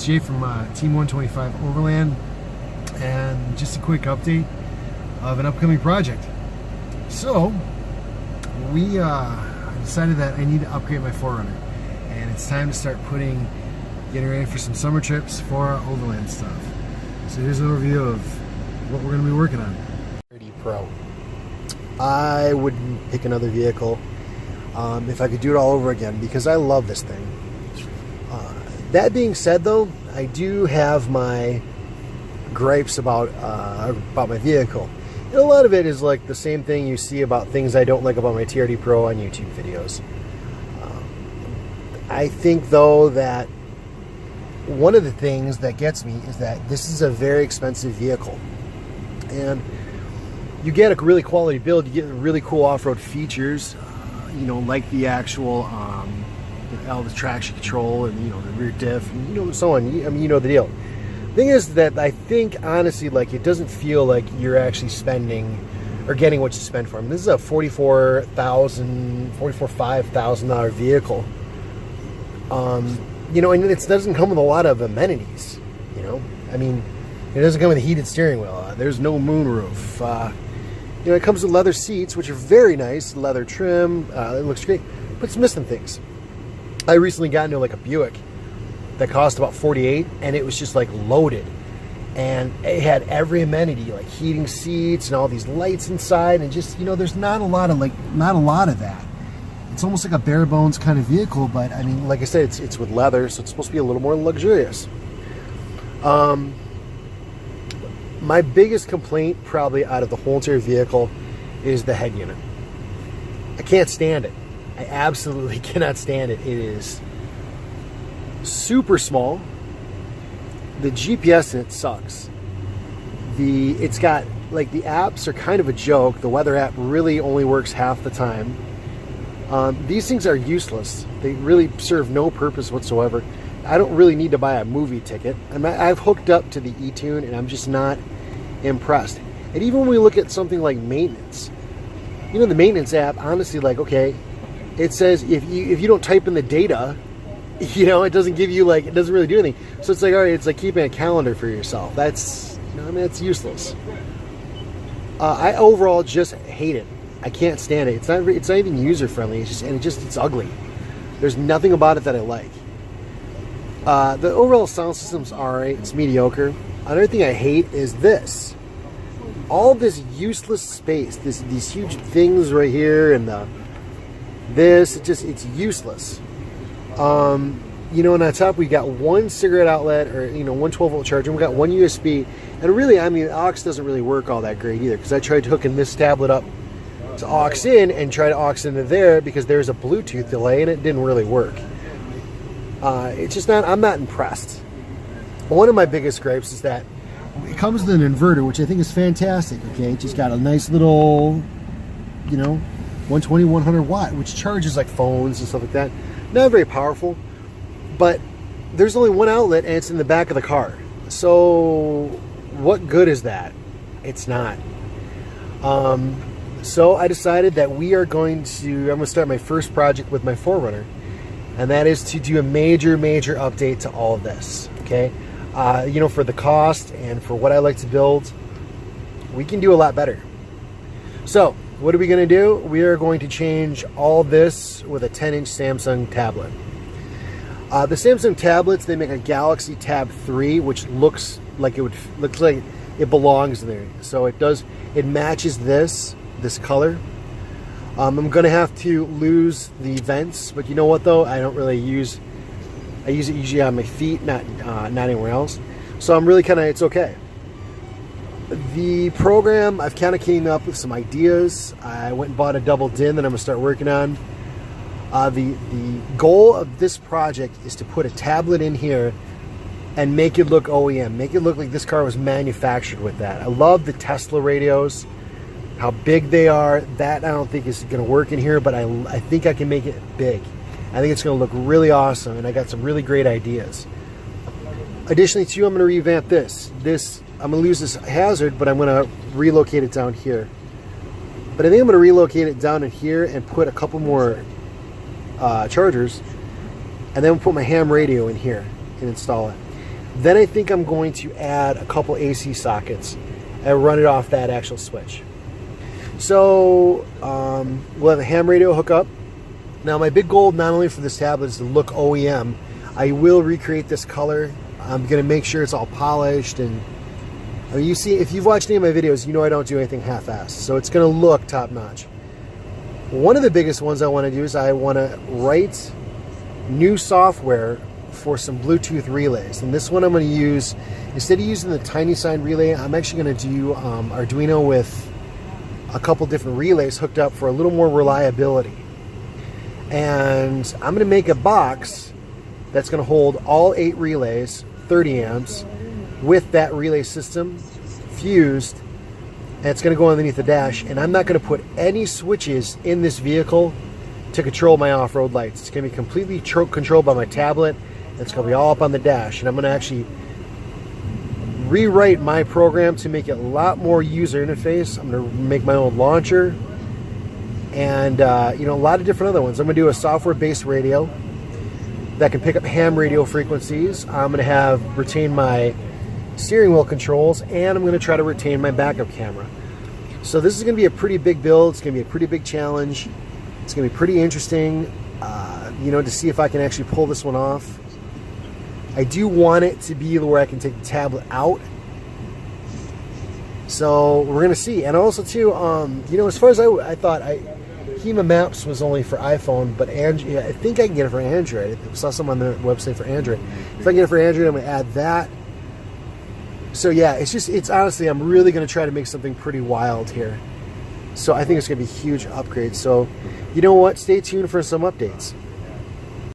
It's Jay from Team 125 Overland, and just a quick update of an upcoming project. So, we decided that I need to upgrade my 4runner, and it's time to start getting ready for some summer trips for our Overland stuff. So here's an overview of what we're going to be working on. 30 Pro. I would pick another vehicle if I could do it all over again, because I love this thing. That being said, though, I do have my gripes about my vehicle. And a lot of it is like the same thing you see about things I don't like about my TRD Pro on YouTube videos. I think, though, that one of the things that gets me is that this is a very expensive vehicle. And you get a really quality build, you get really cool off-road features, you know, like the actual all the traction control and, you know, the rear diff, and, you know, so on. I mean, you know the deal. The thing is that I think, honestly, like, it doesn't feel like you're actually spending or getting what you spend for them. This is a $5,000 vehicle. You know, and it doesn't come with a lot of amenities, you know. I mean, it doesn't come with a heated steering wheel. There's no moonroof. You know, it comes with leather seats, which are very nice, leather trim. It looks great, but it's missing things. I recently got into like a Buick that cost about $48, and it was just like loaded, and it had every amenity, like heating seats and all these lights inside, and just, you know, there's not a lot of that. It's almost like a bare bones kind of vehicle, but I mean, like I said, it's with leather, so it's supposed to be a little more luxurious. My biggest complaint probably out of the whole entire vehicle is the head unit. I can't stand it. I absolutely cannot stand it. It is super small. The GPS in it sucks. It's got, like, the apps are kind of a joke. The weather app really only works half the time. These things are useless. They really serve no purpose whatsoever. I don't really need to buy a movie ticket. I've hooked up to the eTune, and I'm just not impressed. And even when we look at something like maintenance, you know, the maintenance app, honestly, like, okay, it says if you don't type in the data, you know, it doesn't give you, like, it doesn't really do anything. So it's like, all right, it's like keeping a calendar for yourself. That's, you know, I mean, it's useless. I overall just hate it. I can't stand it. It's not even user friendly. It's ugly. There's nothing about it that I like. The overall sound system's alright. It's mediocre. Another thing I hate is this. All this useless space. These huge things right here, and it's useless. You know, and on top we got one cigarette outlet, or, you know, one 12-volt charger. We got one USB, and really, I mean, aux doesn't really work all that great either, because I tried hooking this tablet up to aux in and try to aux into there, because there's a Bluetooth delay, and it didn't really work. It's just not. I'm not impressed. One of my biggest gripes is that it comes with an inverter, which I think is fantastic. Okay, it's just got a nice little, you know, 120, 100 watt, which charges like phones and stuff like that. Not very powerful, but there's only one outlet, and it's in the back of the car. So what good is that? It's not. So I decided that I'm going to start my first project with my 4runner, and that is to do a major update to all of this. Okay, you know, for the cost and for what I like to build, we can do a lot better. So what are we going to do? We are going to change all this with a 10-inch Samsung tablet. The Samsung tablets, they make a Galaxy Tab 3, which looks like it belongs in there. So it matches this color. I'm going to have to lose the vents, but you know what, though? I use it usually on my feet, not anywhere else. So I'm really it's okay. The program, I've kind of came up with some ideas. I went and bought a double DIN that I'm going to start working on. The goal of this project is to put a tablet in here and make it look OEM. Make it look like this car was manufactured with that. I love the Tesla radios, how big they are. That I don't think is going to work in here, but I think I can make it big. I think it's going to look really awesome, and I got some really great ideas. Additionally, too, I'm going to revamp this. I'm going to lose this hazard, but I'm going to relocate it down here. But I think I'm going to relocate it down in here and put a couple more chargers, and then we'll put my ham radio in here and install it. Then I think I'm going to add a couple AC sockets and run it off that actual switch. So we'll have a ham radio hookup. Now my big goal not only for this tablet is to look OEM, I will recreate this color. I'm going to make sure it's all polished, and I mean, you see, if you've watched any of my videos, you know I don't do anything half-assed, so it's going to look top-notch. One of the biggest ones I want to do is I want to write new software for some Bluetooth relays, and this one I'm going to use, instead of using the tiny sign relay, I'm actually going to do Arduino with a couple different relays hooked up for a little more reliability. And I'm going to make a box that's going to hold all 8 relays, 30 amps, with that relay system fused, and it's going to go underneath the dash. And I'm not going to put any switches in this vehicle to control my off-road lights. It's going to be completely controlled by my tablet. It's going to be all up on the dash, and I'm going to actually rewrite my program to make it a lot more user interface. I'm going to make my own launcher, and you know, a lot of different other ones. I'm going to do a software-based radio that can pick up ham radio frequencies. I'm going to retain my steering wheel controls, and I'm going to try to retain my backup camera. So this is going to be a pretty big build. It's going to be a pretty big challenge. It's going to be pretty interesting, you know, to see if I can actually pull this one off. I do want it to be where I can take the tablet out. So we're going to see. And also too, you know, as far as I thought, HEMA Maps was only for iPhone, but I think I can get it for Android. I saw some on the website for Android. If I can get it for Android, I'm going to add that. So yeah, it's honestly, I'm really going to try to make something pretty wild here. So I think it's going to be a huge upgrade. So you know what? Stay tuned for some updates.